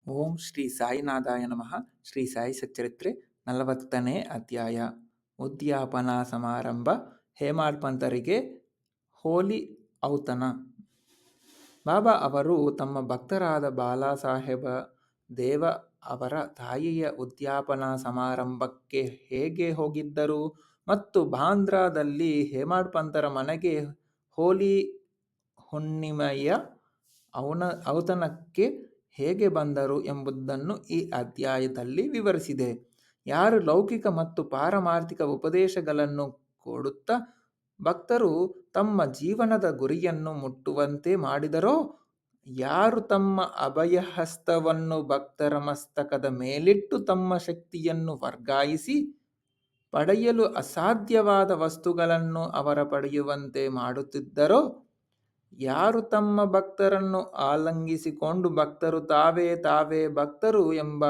ಓಂ ಶ್ರೀ ಸಾಯಿನಾಥಾಯ ನಮಃ. ಶ್ರೀ ಸಾಯಿ ಸಚ್ಚರಿತ್ರೆ 40ನೇ ಅಧ್ಯಾಯ. ಉದ್ಯಾಪನಾ ಸಮಾರಂಭ. ಹೇಮಾಡ್ಪಂತರಿಗೆ ಹೋಲಿ ಔತಣ. ಬಾಬಾ ಅವರು ತಮ್ಮ ಭಕ್ತರಾದ ಬಾಲಾಸಾಹೇಬ ದೇವ ಅವರ ತಾಯಿಯ ಉದ್ಯಾಪನಾ ಸಮಾರಂಭಕ್ಕೆ ಹೇಗೆ ಹೋಗಿದ್ದರು ಮತ್ತು ಬಾಂದ್ರಾದಲ್ಲಿ ಹೇಮಾಡ್ಪಂತರ ಮನೆಗೆ ಹೋಲಿ ಹುಣ್ಣಿಮೆಯ ಔತಣಕ್ಕೆ ಹೇಗೆ ಬಂದರು ಎಂಬುದನ್ನು ಈ ಅಧ್ಯಾಯದಲ್ಲಿ ವಿವರಿಸಿದೆ. ಯಾರು ಲೌಕಿಕ ಮತ್ತು ಪಾರಮಾರ್ಥಿಕ ಉಪದೇಶಗಳನ್ನು ಕೊಡುತ್ತಾ ಭಕ್ತರು ತಮ್ಮ ಜೀವನದ ಗುರಿಯನ್ನು ಮುಟ್ಟುವಂತೆ ಮಾಡಿದರೋ, ಯಾರು ತಮ್ಮ ಅಭಯಹಸ್ತವನ್ನು ಭಕ್ತರ ಮಸ್ತಕದ ಮೇಲಿಟ್ಟು ತಮ್ಮ ಶಕ್ತಿಯನ್ನು ವರ್ಗಾಯಿಸಿ ಪಡೆಯಲು ಅಸಾಧ್ಯವಾದ ವಸ್ತುಗಳನ್ನು ಅವರ ಪಡೆಯುವಂತೆ ಮಾಡುತ್ತಿದ್ದರೋ, ಯಾರು ತಮ್ಮ ಭಕ್ತರನ್ನು ಆಲಂಗಿಸಿಕೊಂಡು ಭಕ್ತರು ತಾವೇ ಭಕ್ತರು ಎಂಬ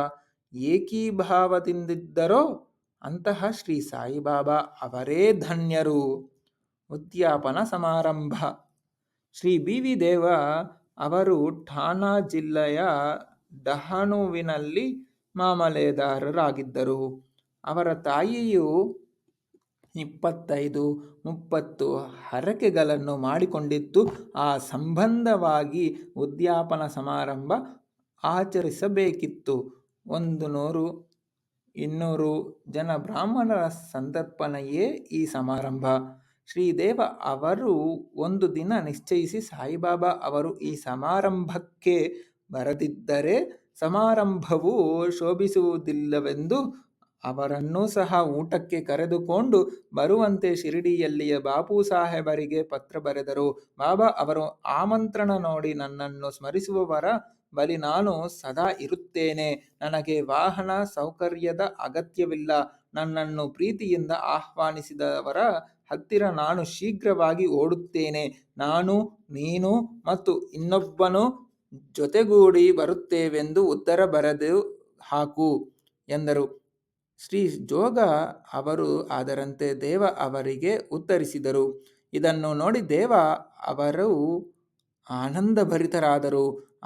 ಏಕೀಭಾವದಿಂದಿದ್ದರೋ ಅಂತಹ ಶ್ರೀ ಸಾಯಿಬಾಬಾ ಅವರೇ ಧನ್ಯರು. ಉದ್ಯಾಪನ ಸಮಾರಂಭ. ಶ್ರೀ ಬಿ ವಿ ದೇವ ಅವರು ಠಾಣಾ ಜಿಲ್ಲೆಯ ಡಹಾಣುವಿನಲ್ಲಿ ಮಾಮಲೆದಾರರಾಗಿದ್ದರು. ಅವರ ತಾಯಿಯು 25-30 ಹರಕೆಗಳನ್ನು ಮಾಡಿಕೊಂಡಿದ್ದು, ಆ ಸಂಬಂಧವಾಗಿ ಉದ್ಯಾಪನ ಸಮಾರಂಭ ಆಚರಿಸಬೇಕಿತ್ತು. 100-200 ಜನ ಬ್ರಾಹ್ಮಣರ ಸಂತರ್ಪಣೆಯೇ ಈ ಸಮಾರಂಭ. ಶ್ರೀದೇವ ಅವರು ಒಂದು ದಿನ ನಿಶ್ಚಯಿಸಿ, ಸಾಯಿಬಾಬಾ ಅವರು ಈ ಸಮಾರಂಭಕ್ಕೆ ಬರದಿದ್ದರೆ ಸಮಾರಂಭವು ಶೋಭಿಸುವುದಿಲ್ಲವೆಂದು ಅವರನ್ನೂ ಸಹ ಊಟಕ್ಕೆ ಕರೆದುಕೊಂಡು ಬರುವಂತೆ ಶಿರಡಿಯಲ್ಲಿಯ ಬಾಪೂ ಸಾಹೇಬರಿಗೆ ಪತ್ರ ಬರೆದರು. ಬಾಬಾ ಅವರು ಆಮಂತ್ರಣ ನೋಡಿ, ನನ್ನನ್ನು ಸ್ಮರಿಸುವವರ ಬಳಿ ನಾನು ಸದಾ ಇರುತ್ತೇನೆ. ನನಗೆ ವಾಹನ ಸೌಕರ್ಯದ ಅಗತ್ಯವಿಲ್ಲ. ನನ್ನನ್ನು ಪ್ರೀತಿಯಿಂದ ಆಹ್ವಾನಿಸಿದವರ ಹತ್ತಿರ ನಾನು ಶೀಘ್ರವಾಗಿ ಓಡುತ್ತೇನೆ. ನಾನು, ನೀನು ಮತ್ತು ಇನ್ನೊಬ್ಬನು ಜೊತೆಗೂಡಿ ಬರುತ್ತೇವೆಂದು ಉತ್ತರ ಬರೆದು ಹಾಕು ಎಂದರು. ಶ್ರೀ ಜೋಗ ಅವರು ಅದರಂತೆ ದೇವ ಅವರಿಗೆ ಉತ್ತರಿಸಿದರು. ಇದನ್ನು ನೋಡಿ ದೇವ ಅವರು ಆನಂದಭರಿತರಾದರು.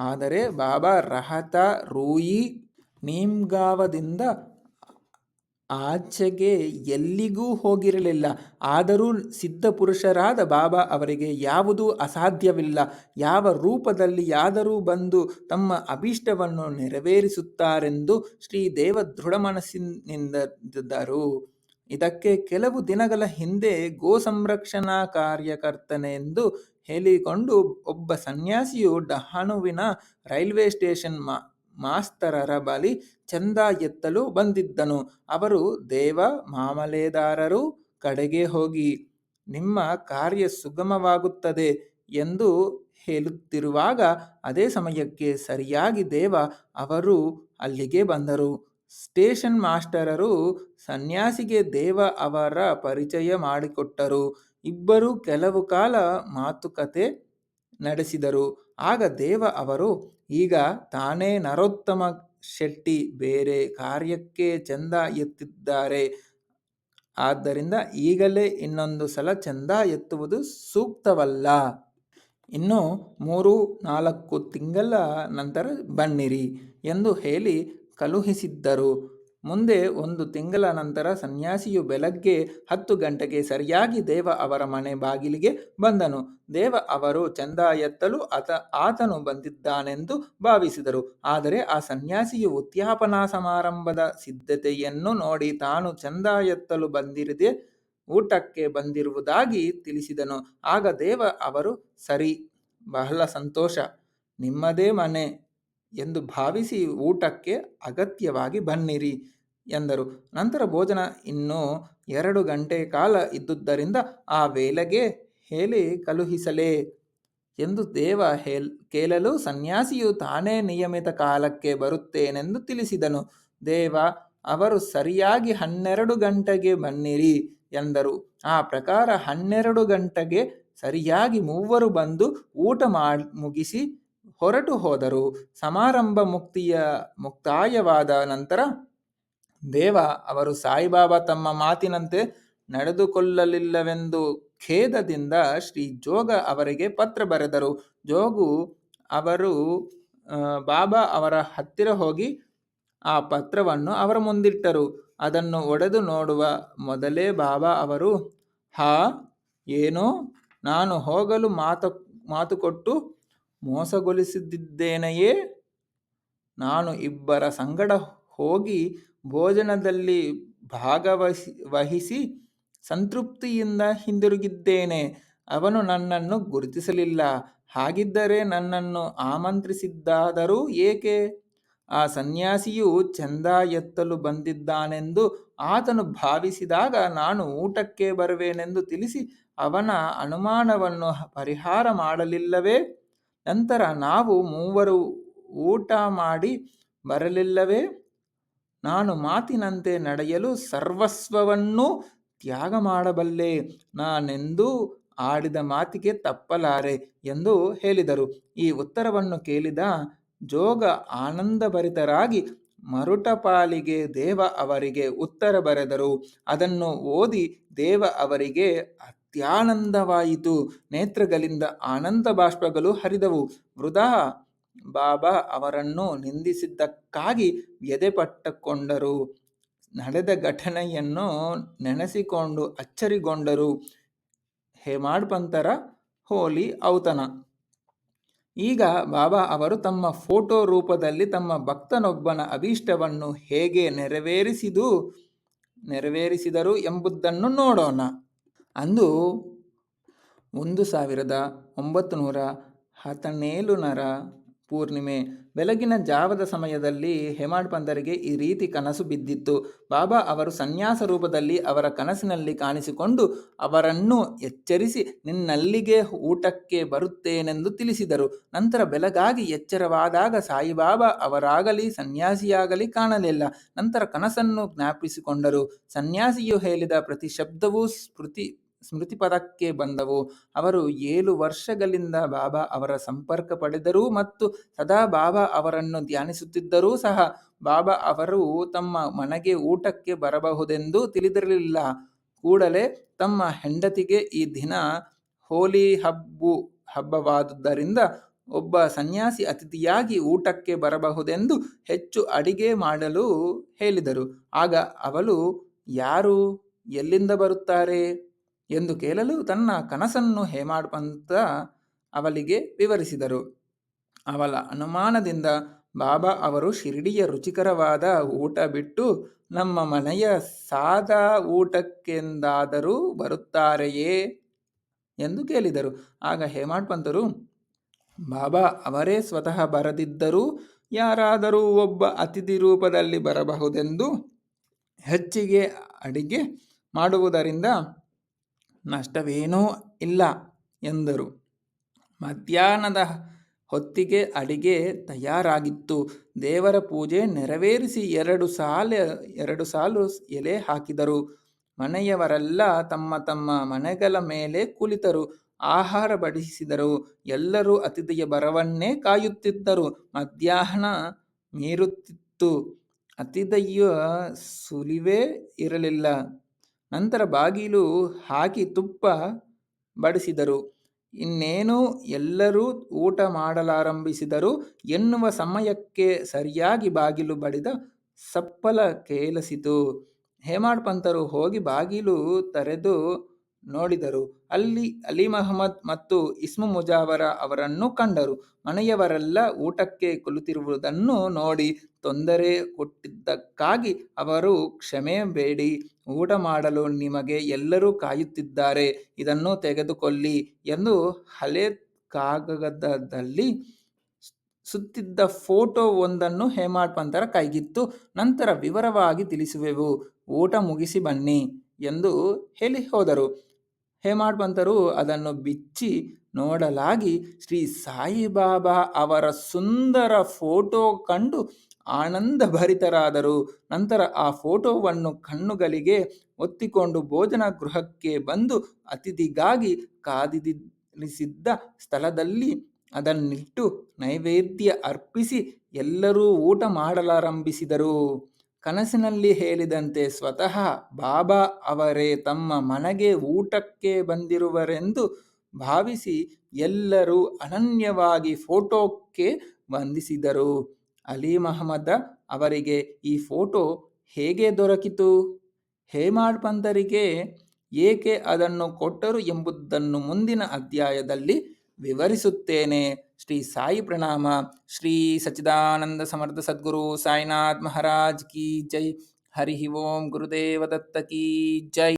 ಆದರೆ ಬಾಬಾ ರಹತ ರೂಯಿ ನೀಮ್ಗಾವದಿಂದ ಆಚೆಗೆ ಎಲ್ಲಿಗೂ ಹೋಗಿರಲಿಲ್ಲ. ಆದರೂ ಸಿದ್ಧಪುರುಷರಾದ ಬಾಬಾ ಅವರಿಗೆ ಯಾವುದೂ ಅಸಾಧ್ಯವಿಲ್ಲ. ಯಾವ ರೂಪದಲ್ಲಿಯಾದರೂ ಬಂದು ತಮ್ಮ ಅಭೀಷ್ಟವನ್ನು ನೆರವೇರಿಸುತ್ತಾರೆಂದು ಶ್ರೀದೇವ ದೃಢ ಮನಸ್ಸಿನಿಂದಿದ್ದರು. ಇದಕ್ಕೆ ಕೆಲವು ದಿನಗಳ ಹಿಂದೆ ಗೋ ಸಂರಕ್ಷಣಾ ಕಾರ್ಯಕರ್ತನೆಂದು ಹೇಳಿಕೊಂಡು ಒಬ್ಬ ಸನ್ಯಾಸಿಯು ಡಹಾಣುವಿನ ರೈಲ್ವೆ ಸ್ಟೇಷನ್ ಮಾಸ್ತರರ ಬಳಿ ಚಂದ ಎತ್ತಲು ಬಂದಿದ್ದನು. ಅವರು ದೇವ ಮಾಮಲೆದಾರರು ಕಡೆಗೆ ಹೋಗಿ, ನಿಮ್ಮ ಕಾರ್ಯ ಸುಗಮವಾಗುತ್ತದೆ ಎಂದು ಹೇಳುತ್ತಿರುವಾಗ ಅದೇ ಸಮಯಕ್ಕೆ ಸರಿಯಾಗಿ ದೇವ ಅವರು ಅಲ್ಲಿಗೆ ಬಂದರು. ಸ್ಟೇಷನ್ ಮಾಸ್ಟರರು ಸನ್ಯಾಸಿಗೆ ದೇವ ಅವರ ಪರಿಚಯ ಮಾಡಿಕೊಟ್ಟರು. ಇಬ್ಬರು ಕೆಲವು ಕಾಲ ಮಾತುಕತೆ ನಡೆಸಿದರು. ಆಗ ದೇವ ಅವರು, ಈಗ ತಾನೇ ನರೋತ್ತಮ ಶೆಟ್ಟಿ ಬೇರೆ ಕಾರ್ಯಕ್ಕೆ ಚಂದ ಎತ್ತಿದ್ದಾರೆ. ಆದ್ದರಿಂದ ಈಗಲೇ ಇನ್ನೊಂದು ಸಲ ಚಂದ ಎತ್ತುವುದು ಸೂಕ್ತವಲ್ಲ. ಇನ್ನು 3-4 ತಿಂಗಳ ನಂತರ ಬನ್ನಿರಿ ಎಂದು ಹೇಳಿ ಕಳುಹಿಸಿದ್ದರು. ಮುಂದೆ 1 ತಿಂಗಳ ನಂತರ ಸನ್ಯಾಸಿಯು ಬೆಳಗ್ಗೆ 10 ಗಂಟೆಗೆ ಸರಿಯಾಗಿ ದೇವ ಅವರ ಮನೆ ಬಾಗಿಲಿಗೆ ಬಂದನು. ದೇವ ಅವರು ಚಂದ ಎತ್ತಲು ಆತನು ಬಂದಿದ್ದಾನೆಂದು ಭಾವಿಸಿದರು. ಆದರೆ ಆ ಸನ್ಯಾಸಿಯು ಉದ್ಯಾಪನಾ ಸಮಾರಂಭದ ಸಿದ್ಧತೆಯನ್ನು ನೋಡಿ ತಾನು ಚಂದ ಎತ್ತಲು ಬಂದಿರದೆ ಊಟಕ್ಕೆ ಬಂದಿರುವುದಾಗಿ ತಿಳಿಸಿದನು. ಆಗ ದೇವ ಅವರು, ಸರಿ, ಬಹಳ ಸಂತೋಷ, ನಿಮ್ಮದೇ ಮನೆ ಎಂದು ಭಾವಿಸಿ ಊಟಕ್ಕೆ ಅಗತ್ಯವಾಗಿ ಬನ್ನಿರಿ ಎಂದರು. ನಂತರ ಭೋಜನ ಇನ್ನೂ 2 ಗಂಟೆ ಕಾಲ ಇದ್ದುದರಿಂದ ಆ ವೇಳೆಗೆ ಹೇಳಿ ಕಳುಹಿಸಲೇ ಎಂದು ದೇವ ಕೇಳಲು ಸನ್ಯಾಸಿಯು ತಾನೇ ನಿಯಮಿತ ಕಾಲಕ್ಕೆ ಬರುತ್ತೇನೆಂದು ತಿಳಿಸಿದನು. ದೇವ ಅವರು ಸರಿಯಾಗಿ 12 ಗಂಟೆಗೆ ಬನ್ನಿರಿ ಎಂದರು. ಆ ಪ್ರಕಾರ 12 ಗಂಟೆಗೆ ಸರಿಯಾಗಿ ಮೂವರು ಬಂದು ಊಟ ಮುಗಿಸಿ ಹೊರಟು ಹೋದರು. ಸಮಾರಂಭ ಮುಕ್ತಾಯವಾದ ನಂತರ ದೇವ ಅವರು ಸಾಯಿಬಾಬಾ ತಮ್ಮ ಮಾತಿನಂತೆ ನಡೆದುಕೊಳ್ಳಲಿಲ್ಲವೆಂದು ಖೇದದಿಂದ ಶ್ರೀ ಜೋಗ ಅವರಿಗೆ ಪತ್ರ ಬರೆದರು. ಜೋಗು ಅವರು ಬಾಬಾ ಅವರ ಹತ್ತಿರ ಹೋಗಿ ಆ ಪತ್ರವನ್ನು ಅವರ ಮುಂದಿಟ್ಟರು. ಅದನ್ನು ಒಡೆದು ನೋಡುವ ಮೊದಲೇ ಬಾಬಾ ಅವರು, ಹಾ, ಏನೋ ನಾನು ಹೋಗಲು ಮಾತು ಕೊಟ್ಟು ಮೋಸಗೊಳಿಸಿದ್ದೇನೆಯೇ? ನಾನು ಇಬ್ಬರ ಸಂಗಡ ಹೋಗಿ ಭೋಜನದಲ್ಲಿ ವಹಿಸಿ ಸಂತೃಪ್ತಿಯಿಂದ ಹಿಂದಿರುಗಿದ್ದೇನೆ. ಅವನು ನನ್ನನ್ನು ಗುರುತಿಸಲಿಲ್ಲ. ಹಾಗಿದ್ದರೆ ನನ್ನನ್ನು ಆಮಂತ್ರಿಸಿದ್ದಾದರೂ ಏಕೆ? ಆ ಸನ್ಯಾಸಿಯು ಚಂದ ಎತ್ತಲು ಬಂದಿದ್ದಾನೆಂದು ಆತನು ಭಾವಿಸಿದಾಗ ನಾನು ಊಟಕ್ಕೆ ಬರುವೆನೆಂದು ತಿಳಿಸಿ ಅವನ ಅನುಮಾನವನ್ನು ಪರಿಹಾರ ಮಾಡಲಿಲ್ಲವೇ? ನಂತರ ನಾವು ಮೂವರು ಊಟ ಮಾಡಿ ಬರಲಿಲ್ಲವೇ? ನಾನು ಮಾತಿನಂತೆ ನಡೆಯಲು ಸರ್ವಸ್ವವನ್ನೂ ತ್ಯಾಗ ಮಾಡಬಲ್ಲೆ. ನಾನೆಂದೂ ಆಡಿದ ಮಾತಿಗೆ ತಪ್ಪಲಾರೆ ಎಂದು ಹೇಳಿದರು. ಈ ಉತ್ತರವನ್ನು ಕೇಳಿದ ಜೋಗ ಆನಂದಭರಿತರಾಗಿ ಮರುಟ ಪಾಲಿಗೆ ದೇವ ಅವರಿಗೆ ಉತ್ತರ ಬರೆದರು. ಅದನ್ನು ಓದಿ ದೇವ ಅವರಿಗೆ ಅತ್ಯಾನಂದವಾಯಿತು. ನೇತ್ರಗಳಿಂದ ಆನಂದ ಬಾಷ್ಪಗಳು ಹರಿದವು. ವೃಧಾ ಬಾಬಾ ಅವರನ್ನು ನಿಂದಿಸಿದ್ದಕ್ಕಾಗಿ ವ್ಯಥೆಪಟ್ಟುಕೊಂಡರು. ನಡೆದ ಘಟನೆಯನ್ನು ನೆನೆಸಿಕೊಂಡು ಅಚ್ಚರಿಗೊಂಡರು. ಹೇಮಾಡ್ ಪಂತರ ಹೋಲಿ ಔತಣ. ಈಗ ಬಾಬಾ ಅವರು ತಮ್ಮ ಫೋಟೋ ರೂಪದಲ್ಲಿ ತಮ್ಮ ಭಕ್ತನೊಬ್ಬನ ಅಭೀಷ್ಟವನ್ನು ಹೇಗೆ ನೆರವೇರಿಸಿದರು ಎಂಬುದನ್ನು ನೋಡೋಣ. ಅಂದು 1917 ಪೂರ್ಣಿಮೆ ಬೆಳಗಿನ ಜಾವದ ಸಮಯದಲ್ಲಿ ಹೇಮಾಡ್ ಪಂತರಿಗೆ ಈ ರೀತಿ ಕನಸು ಬಿದ್ದಿತ್ತು. ಬಾಬಾ ಅವರು ಸನ್ಯಾಸ ರೂಪದಲ್ಲಿ ಅವರ ಕನಸಿನಲ್ಲಿ ಕಾಣಿಸಿಕೊಂಡು ಅವರನ್ನು ಎಚ್ಚರಿಸಿ ನಿನ್ನಲ್ಲಿಗೆ ಊಟಕ್ಕೆ ಬರುತ್ತೇನೆಂದು ತಿಳಿಸಿದರು. ನಂತರ ಬೆಳಗಾಗಿ ಎಚ್ಚರವಾದಾಗ ಸಾಯಿಬಾಬಾ ಅವರಾಗಲಿ ಸನ್ಯಾಸಿಯಾಗಲಿ ಕಾಣಲಿಲ್ಲ. ನಂತರ ಕನಸನ್ನು ಜ್ಞಾಪಿಸಿಕೊಂಡರು. ಸನ್ಯಾಸಿಯು ಹೇಳಿದ ಪ್ರತಿ ಶಬ್ದವೂ ಸ್ಮೃತಿಪದಕ್ಕೆ ಬಂದವು. ಅವರು 7 ವರ್ಷಗಳಿಂದ ಬಾಬಾ ಅವರ ಸಂಪರ್ಕ ಪಡೆದರೂ ಮತ್ತು ಸದಾ ಬಾಬಾ ಅವರನ್ನು ಧ್ಯಾನಿಸುತ್ತಿದ್ದರೂ ಸಹ ಬಾಬಾ ಅವರು ತಮ್ಮ ಮನೆಗೆ ಊಟಕ್ಕೆ ಬರಬಹುದೆಂದು ತಿಳಿದಿರಲಿಲ್ಲ. ಕೂಡಲೇ ತಮ್ಮ ಹೆಂಡತಿಗೆ ಈ ದಿನ ಹೋಲಿ ಹಬ್ಬವಾದುದರಿಂದ ಒಬ್ಬ ಸನ್ಯಾಸಿ ಅತಿಥಿಯಾಗಿ ಊಟಕ್ಕೆ ಬರಬಹುದೆಂದು ಹೆಚ್ಚು ಅಡಿಗೆ ಮಾಡಲು ಹೇಳಿದರು. ಆಗ ಅವಳು, ಯಾರು, ಎಲ್ಲಿಂದ ಬರುತ್ತಾರೆ ಎಂದು ಕೇಳಲು ತನ್ನ ಕನಸನ್ನು ಹೇಮಾಡ್ ಪಂತ ಅವಳಿಗೆ ವಿವರಿಸಿದರು. ಅವಳ ಅನುಮಾನದಿಂದ ಬಾಬಾ ಅವರು ಶಿರಡಿಯ ರುಚಿಕರವಾದ ಊಟ ಬಿಟ್ಟು ನಮ್ಮ ಮನೆಯ ಸಾದಾ ಊಟಕ್ಕೆಂದಾದರೂ ಬರುತ್ತಾರೆಯೇ ಎಂದು ಕೇಳಿದರು. ಆಗ ಹೇಮಾಡ್ ಪಂತರು, ಬಾಬಾ ಅವರೇ ಸ್ವತಃ ಬರದಿದ್ದರೂ ಯಾರಾದರೂ ಒಬ್ಬ ಅತಿಥಿ ರೂಪದಲ್ಲಿ ಬರಬಹುದೆಂದು ಹೆಚ್ಚಿಗೆ ಅಡಿಗೆ ಮಾಡುವುದರಿಂದ ನಷ್ಟವೇನೂ ಇಲ್ಲ ಎಂದರು. ಮಧ್ಯಾಹ್ನದ ಹೊತ್ತಿಗೆ ಅಡಿಗೆ ತಯಾರಾಗಿತ್ತು. ದೇವರ ಪೂಜೆ ನೆರವೇರಿಸಿ 2 ಸಾಲು ಎಲೆ ಹಾಕಿದರು. ಮನೆಯವರೆಲ್ಲ ತಮ್ಮ ತಮ್ಮ ಮನೆಗಳ ಮೇಲೆ ಕುಳಿತರು. ಆಹಾರ ಬಡಿಸಿದರು. ಎಲ್ಲರೂ ಅತಿಥಿಯ ಬರವನ್ನೇ ಕಾಯುತ್ತಿದ್ದರು. ಮಧ್ಯಾಹ್ನ ಮೀರುತ್ತಿತ್ತು. ಅತಿಥಿಯ ಸುಳಿವೇ ಇರಲಿಲ್ಲ. ನಂತರ ಬಾಗಿಲು ಹಾಕಿ ತುಪ್ಪ ಬಡಿಸಿದರು. ಇನ್ನೇನು ಎಲ್ಲರೂ ಊಟ ಮಾಡಲಾರಂಭಿಸಿದರು ಎನ್ನುವ ಸಮಯಕ್ಕೆ ಸರಿಯಾಗಿ ಬಾಗಿಲು ಬಡಿದ ಸಪ್ಪಳ ಕೇಳಿಸಿತು. ಹೇಮಾಡ್ ಪಂತರು ಹೋಗಿ ಬಾಗಿಲು ತೆರೆದು ನೋಡಿದರು. ಅಲ್ಲಿ ಅಲಿ ಮಹಮ್ಮದ್ ಮತ್ತು ಇಸ್ಮು ಮುಜಾವರ ಅವರನ್ನು ಕಂಡರು. ಮನೆಯವರೆಲ್ಲ ಊಟಕ್ಕೆ ಕುಳಿತಿರುವುದನ್ನು ನೋಡಿ ತೊಂದರೆ ಕೊಟ್ಟಿದ್ದಕ್ಕಾಗಿ ಅವರು ಕ್ಷಮೆ ಬೇಡಿ, ಊಟ ಮಾಡಲು ನಿಮಗೆ ಎಲ್ಲರೂ ಕಾಯುತ್ತಿದ್ದಾರೆ, ಇದನ್ನು ತೆಗೆದುಕೊಳ್ಳಿ ಎಂದು ಹಳೆ ಕಾಗದದಲ್ಲಿ ಸುತ್ತಿದ್ದ ಫೋಟೋ ಒಂದನ್ನು ಹೇಮಾಡ್ ಪಂತರ ಕೈಗಿತ್ತು. ನಂತರ ವಿವರವಾಗಿ ತಿಳಿಸುವೆವು, ಊಟ ಮುಗಿಸಿ ಬನ್ನಿ ಎಂದು ಹೇಳಿ ಹೋದರು. ಹೇಮಾಡ್ ಪಂತರು ಅದನ್ನು ಬಿಚ್ಚಿ ನೋಡಲಾಗಿ ಶ್ರೀ ಸಾಯಿಬಾಬಾ ಅವರ ಸುಂದರ ಫೋಟೋ ಕಂಡು ಆನಂದಭರಿತರಾದರು. ನಂತರ ಆ ಫೋಟೋವನ್ನು ಕಣ್ಣುಗಳಿಗೆ ಒತ್ತಿಕೊಂಡು ಭೋಜನ ಗೃಹಕ್ಕೆ ಬಂದು ಅತಿಥಿಗಾಗಿ ಕಾದಿರಿಸಿದ್ದ ಸ್ಥಳದಲ್ಲಿ ಅದನ್ನಿಟ್ಟು ನೈವೇದ್ಯ ಅರ್ಪಿಸಿ ಎಲ್ಲರೂ ಊಟ ಮಾಡಲಾರಂಭಿಸಿದರು. ಕನಸಿನಲ್ಲಿ ಹೇಳಿದಂತೆ ಸ್ವತಃ ಬಾಬಾ ಅವರೇ ತಮ್ಮ ಮನೆಗೆ ಊಟಕ್ಕೆ ಬಂದಿರುವರೆಂದು ಭಾವಿಸಿ ಎಲ್ಲರೂ ಅನನ್ಯವಾಗಿ ಫೋಟೋಕ್ಕೆ ವಂದಿಸಿದರು. ಅಲಿ ಮಹಮ್ಮದ ಅವರಿಗೆ ಈ ಫೋಟೋ ಹೇಗೆ ದೊರಕಿತು, ಹೇಮಾಡ್ ಪಂತರಿಗೆ ಏಕೆ ಅದನ್ನು ಕೊಟ್ಟರು ಎಂಬುದನ್ನು ಮುಂದಿನ ಅಧ್ಯಾಯದಲ್ಲಿ ವಿವರಿಸುತ್ತೇನೆ. ಶ್ರೀ ಸಾಯಿ ಪ್ರಣಾಮ. ಶ್ರೀ ಸಚ್ಚಿದಾನಂದ ಸಮರ್ಥ ಸದ್ಗುರು ಸಾಯಿನಾಥ್ ಮಹಾರಾಜ್ ಕಿ ಜೈ. ಹರಿ ಓಂ. ಗುರುದೇವ ದತ್ತ ಕಿ ಜೈ.